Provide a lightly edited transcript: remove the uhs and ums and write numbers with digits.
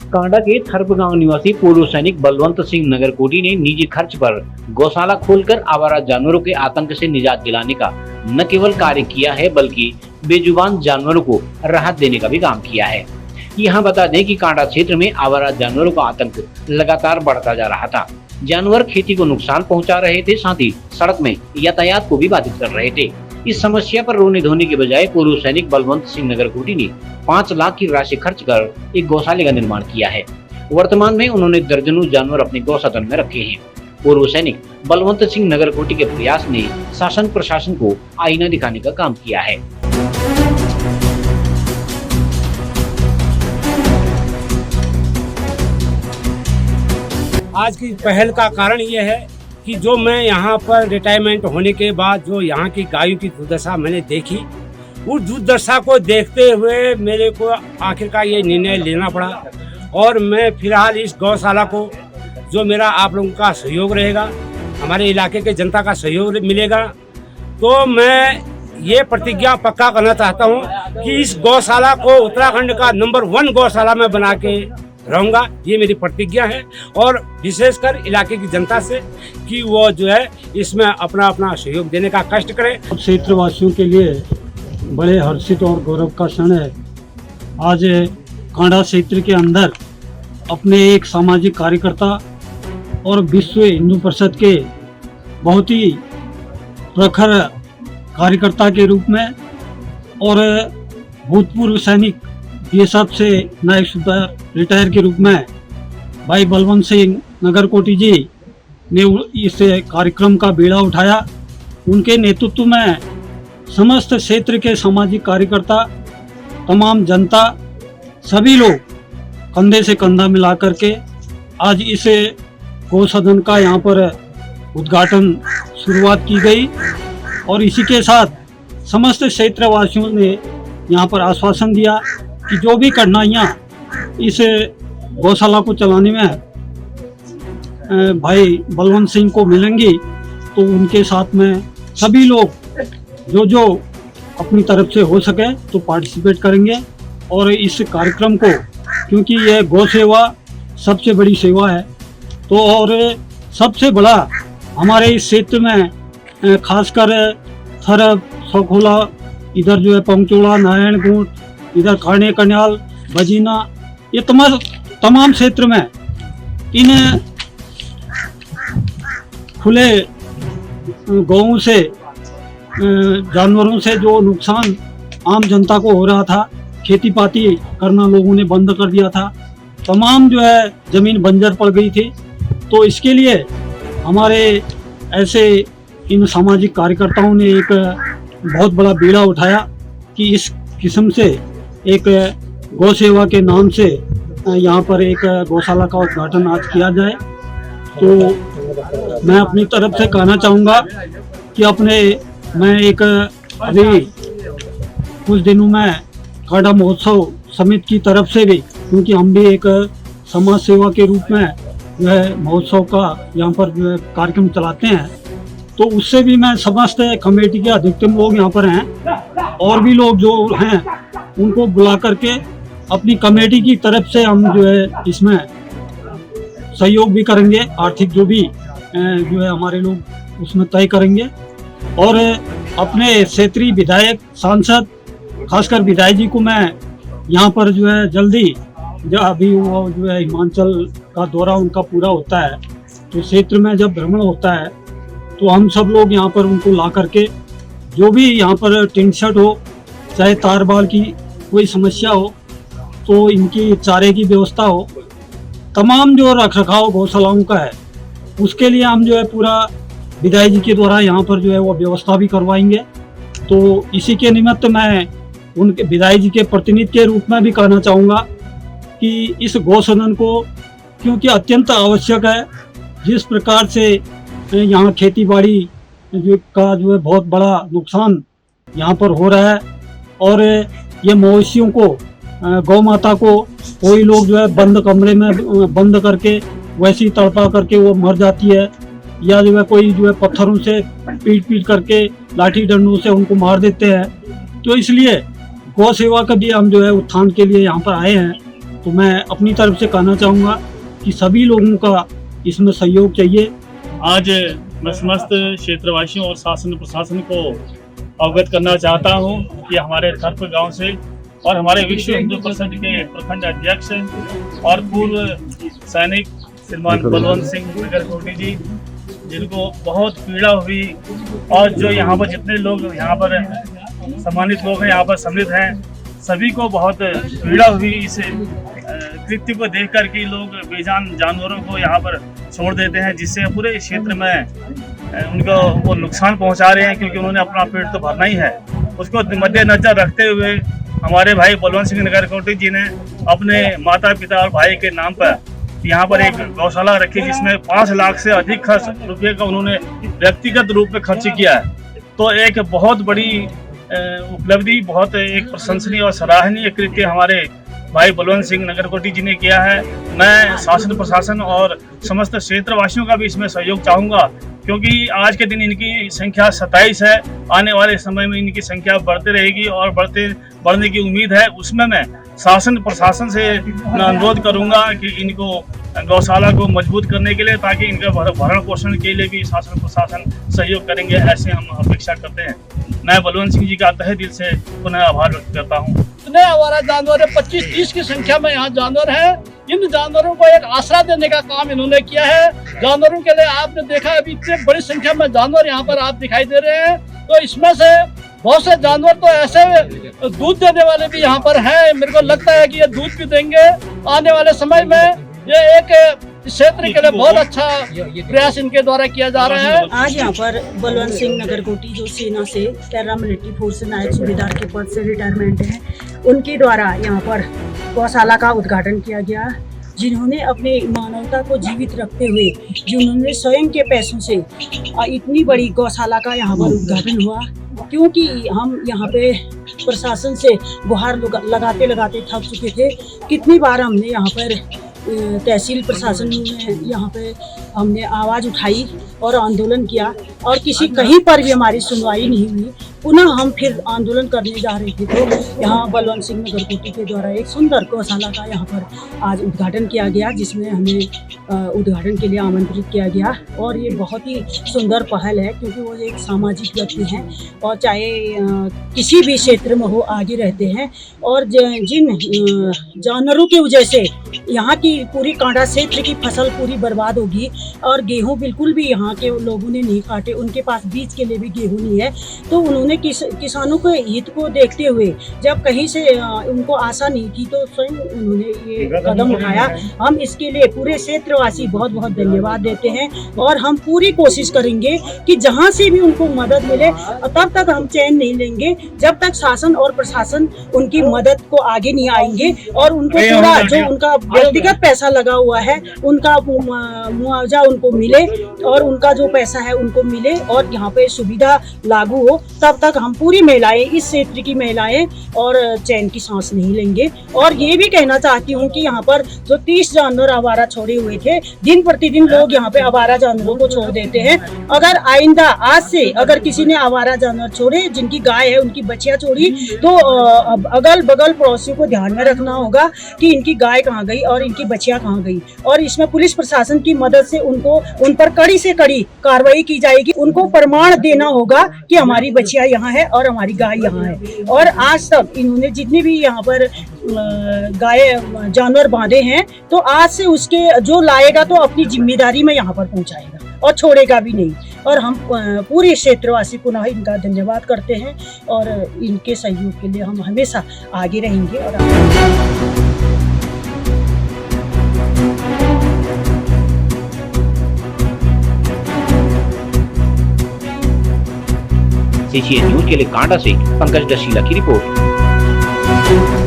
कांडा के थर्प गांव निवासी पूर्व सैनिक बलवंत सिंह नगरकोटी ने निजी खर्च पर गौशाला खोलकर आवारा जानवरों के आतंक से निजात दिलाने का न केवल कार्य किया है बल्कि बेजुबान जानवरों को राहत देने का भी काम किया है। यहाँ बता दें कि कांडा क्षेत्र में आवारा जानवरों का आतंक लगातार बढ़ता जा रहा था। जानवर खेती को नुकसान पहुंचा रहे थे, साथ ही सड़क में यातायात को भी बाधित कर रहे थे। इस समस्या पर रोने धोने के बजाय पूर्व सैनिक बलवंत सिंह नगरकोटी ने 5 लाख की राशि खर्च कर एक गौशाले का निर्माण किया है। वर्तमान में उन्होंने दर्जनों जानवर अपने गौसदन में रखे हैं। पूर्व सैनिक बलवंत सिंह नगरकोटी के प्रयास ने शासन प्रशासन को आईना दिखाने का काम किया है। आज की पहल का कारण ये है कि जो मैं यहाँ पर रिटायरमेंट होने के बाद जो यहाँ की गायों की दुर्दशा मैंने देखी, उस दुर्दशा को देखते हुए मेरे को आखिरकार ये निर्णय लेना पड़ा और मैं फिलहाल इस गौशाला को, जो मेरा आप लोगों का सहयोग रहेगा, हमारे इलाके के जनता का सहयोग मिलेगा, तो मैं ये प्रतिज्ञा पक्का करना चाहता हूँ कि इस गौशाला को उत्तराखंड का नंबर 1 गौशाला में बना के रहूंगा। ये मेरी प्रतिज्ञा है और विशेषकर इलाके की जनता से कि वो जो है इसमें अपना अपना सहयोग देने का कष्ट करें। क्षेत्रवासियों के लिए बड़े हर्षित और गौरव का क्षण है। आज कांडा क्षेत्र के अंदर अपने एक सामाजिक कार्यकर्ता और विश्व हिंदू परिषद के बहुत ही प्रखर कार्यकर्ता के रूप में और भूतपूर्व सैनिक बीएसएफ से नायक सुपर रिटायर के रूप में भाई बलवंत सिंह नगरकोटी जी ने इस कार्यक्रम का बीड़ा उठाया। उनके नेतृत्व में समस्त क्षेत्र के सामाजिक कार्यकर्ता, तमाम जनता, सभी लोग कंधे से कंधा मिला करके आज इस गौसदन का यहाँ पर उद्घाटन शुरुआत की गई और इसी के साथ समस्त क्षेत्रवासियों ने यहाँ पर आश्वासन दिया कि जो भी कठिनाइयाँ इस गौशाला को चलाने में भाई बलवंत सिंह को मिलेंगी तो उनके साथ में सभी लोग जो अपनी तरफ से हो सके तो पार्टिसिपेट करेंगे और इस कार्यक्रम को, क्योंकि यह गौ सेवा सबसे बड़ी सेवा है, तो और सबसे बड़ा हमारे इस क्षेत्र में खासकर थरप, सखोला, इधर जो है पंचोड़ा, नारायणगुट, इधर खाने कन्याल, बजीना, ये तमाम क्षेत्र में इन खुले गौओं से, जानवरों से जो नुकसान आम जनता को हो रहा था, खेती पाती करना लोगों ने बंद कर दिया था, तमाम जो है ज़मीन बंजर पड़ गई थी। तो इसके लिए हमारे ऐसे इन सामाजिक कार्यकर्ताओं ने एक बहुत बड़ा बीड़ा उठाया कि इस किस्म से एक गौ सेवा के नाम से यहाँ पर एक गौशाला का उद्घाटन आज किया जाए। तो मैं अपनी तरफ से कहना चाहूँगा कि मैं एक अभी कुछ दिनों में कांडा महोत्सव समिति की तरफ से भी, क्योंकि हम भी एक समाज सेवा के रूप में जो है महोत्सव का यहाँ पर जो है कार्यक्रम चलाते हैं, तो उससे भी मैं समस्त कमेटी के अधिकतम लोग यहाँ पर हैं और भी लोग जो हैं उनको बुला करके अपनी कमेटी की तरफ से हम जो है इसमें सहयोग भी करेंगे, आर्थिक जो भी जो है हमारे लोग उसमें तय करेंगे और अपने क्षेत्रीय विधायक, सांसद, खासकर विधायक जी को मैं यहाँ पर जो है जल्दी, जब अभी वो जो है हिमाचल का दौरा उनका पूरा होता है तो क्षेत्र में जब भ्रमण होता है तो हम सब लोग यहाँ पर उनको ला करके जो भी यहाँ पर टिन शेड हो, चाहे तारबाल की कोई समस्या हो, तो इनकी चारे की व्यवस्था हो, तमाम जो रखरखाव गौशालाओं का है उसके लिए हम जो है पूरा विधायक जी के द्वारा यहाँ पर जो है वो व्यवस्था भी करवाएंगे। तो इसी के निमित्त मैं उनके विधायक जी के प्रतिनिधि के रूप में भी कहना चाहूँगा कि इस गौसदन को, क्योंकि अत्यंत आवश्यक है, जिस प्रकार से यहाँ खेती बाड़ी का जो है बहुत बड़ा नुकसान यहाँ पर हो रहा है और ये मवेशियों को, गौ माता को कोई लोग जो है बंद कमरे में बंद करके वैसे ही तड़पा करके वो मर जाती है, या जो है कोई जो है पत्थरों से पीट करके लाठी डंडों से उनको मार देते हैं। तो इसलिए गौ सेवा का भी हम जो है उत्थान के लिए यहाँ पर आए हैं। तो मैं अपनी तरफ से कहना चाहूँगा कि सभी लोगों का इसमें सहयोग चाहिए। आज मैं समस्त क्षेत्रवासियों और शासन प्रशासन को अवगत करना चाहता हूं कि हमारे थर्प गांव से और हमारे विश्व हिंदू परिषद के प्रखंड अध्यक्ष और पूर्व सैनिक श्रीमान बलवंत सिंह नगरकोटी जी, जिनको बहुत पीड़ा हुई और जो यहाँ पर जितने लोग यहाँ पर सम्मानित लोग हैं, यहाँ पर सम्मिलित हैं, सभी को बहुत पीड़ा हुई इस कृत्य को देख कर के लोग बेजान जानवरों को यहाँ पर छोड़ देते हैं, जिससे पूरे क्षेत्र में उनको वो नुकसान पहुँचा रहे हैं, क्योंकि उन्होंने अपना पेट तो भरना ही है। उसको मद्देनजर रखते हुए हमारे भाई बलवंत सिंह नगरकोटी जी ने अपने माता पिता और भाई के नाम पर यहाँ पर एक गौशाला रखी, जिसमें 5 लाख से अधिक रुपये का उन्होंने व्यक्तिगत रूप में खर्च किया है। तो एक बहुत बड़ी उपलब्धि, बहुत एक प्रशंसनीय और सराहनीय कृत्य हमारे भाई बलवंत सिंह नगरकोटी जी ने किया है। मैं शासन प्रशासन और समस्त क्षेत्रवासियों का भी इसमें सहयोग चाहूँगा, क्योंकि आज के दिन इनकी संख्या 27 है। आने वाले समय में इनकी संख्या बढ़ते रहेगी और बढ़ने की उम्मीद है। उसमें मैं शासन प्रशासन से अनुरोध करूंगा कि इनको गौशाला को मजबूत करने के लिए, ताकि इनका भरण पोषण के लिए भी शासन प्रशासन सहयोग करेंगे, ऐसे हम अपेक्षा करते हैं। मैं बलवंत सिंह जी का तहे दिल से पुनः आभार व्यक्त करता हूँ। इतने हमारा जानवर है, 25-30 की संख्या में यहाँ जानवर है। इन जानवरों को एक आसरा देने का काम इन्होंने किया है। जानवरों के लिए आपने देखा अभी इतने बड़ी संख्या में जानवर यहाँ पर आप दिखाई दे रहे हैं। तो इसमें से बहुत से जानवर तो ऐसे दूध देने वाले भी यहाँ पर हैं। मेरे को लगता है कि ये दूध भी देंगे आने वाले समय में। ये एक क्षेत्र के लिए बहुत अच्छा प्रयास इनके द्वारा किया जा रहा है। आज यहाँ पर बलवंत सिंह नगरकोटी जो सेना से पैरामिलिट्री फोर्स नायक सूबेदार के पद से रिटायरमेंट है, उनके द्वारा यहाँ पर गौशाला का उद्घाटन किया गया, जिन्होंने अपने मानवता को जीवित रखते हुए जिन्होंने स्वयं के पैसों से इतनी बड़ी गौशाला का यहाँ पर उद्घाटन हुआ। क्योंकि हम यहाँ पे प्रशासन से गुहार लगाते लगाते थक चुके थे। कितनी बार हमने यहाँ पर तहसील प्रशासन में यहाँ पे हमने आवाज़ उठाई और आंदोलन किया, और कहीं पर भी हमारी सुनवाई नहीं हुई। पुनः हम फिर आंदोलन करने जा रहे थे, तो यहाँ बलवंत सिंह नगरकोटी के द्वारा एक सुंदर गौशाला का यहाँ पर आज उद्घाटन किया गया, जिसमें हमें उद्घाटन के लिए आमंत्रित किया गया। और ये बहुत ही सुंदर पहल है, क्योंकि वो एक सामाजिक व्यक्ति हैं और चाहे किसी भी क्षेत्र में हो आगे रहते हैं। और जिन जानवरों की वजह से यहाँ की पूरी कांडा क्षेत्र की फसल पूरी बर्बाद होगी, और गेहूँ बिल्कुल भी यहाँ के लोगों ने नहीं काटे, उनके पास बीज के लिए भी गेहूँ नहीं है। तो उन्होंने किसानों के हित को देखते हुए, जब कहीं से उनको आशा नहीं थी, तो स्वयं उन्होंने ये कदम उठाया। हम इसके लिए पूरे क्षेत्रवासी बहुत बहुत धन्यवाद देते हैं, और हम पूरी कोशिश करेंगे कि जहाँ से भी उनको मदद मिले, तब तक हम चैन नहीं लेंगे जब तक शासन और प्रशासन उनकी मदद को आगे नहीं आएंगे, और उनको पूरा जो उनका व्यक्तिगत पैसा लगा हुआ है उनका मुआवजा उनको मिले, और उनका जो पैसा है उनको मिले, और यहाँ पे सुविधा लागू हो। तब तक हम पूरी महिलाएं, इस क्षेत्र की महिलाएं, और चैन की सांस नहीं लेंगे। और ये भी कहना चाहती हूँ कि यहाँ पर जो 30 जानवर आवारा छोड़े हुए थे, दिन प्रतिदिन लोग यहाँ पे आवारा जानवरों को छोड़ देते हैं। अगर आइंदा आज से अगर किसी ने आवारा जानवर छोड़े, जिनकी गाय है उनकी बच्चियां छोड़ी, तो अगल बगल पड़ोसियों को ध्यान में रखना होगा कि इनकी गाय कहाँ गई और इनकी बच्चियां कहाँ गई। और इसमें पुलिस प्रशासन की मदद से उन पर कड़ी से कड़ी कार्रवाई की जाएगी। उनको प्रमाण देना होगा कि हमारी बच्चियां यहाँ है और हमारी गाय यहाँ है। और आज तक इन्होंने जितने भी यहाँ पर गाय जानवर बांधे हैं, तो आज से उसके जो लाएगा तो अपनी जिम्मेदारी में यहाँ पर पहुँचाएगा और छोड़ेगा भी नहीं। और हम पूरे क्षेत्रवासी पुनः इनका धन्यवाद करते हैं, और इनके सहयोग के लिए हम हमेशा आगे रहेंगे। और CCN न्यूज के लिए कांडा से पंकज डशीला की रिपोर्ट।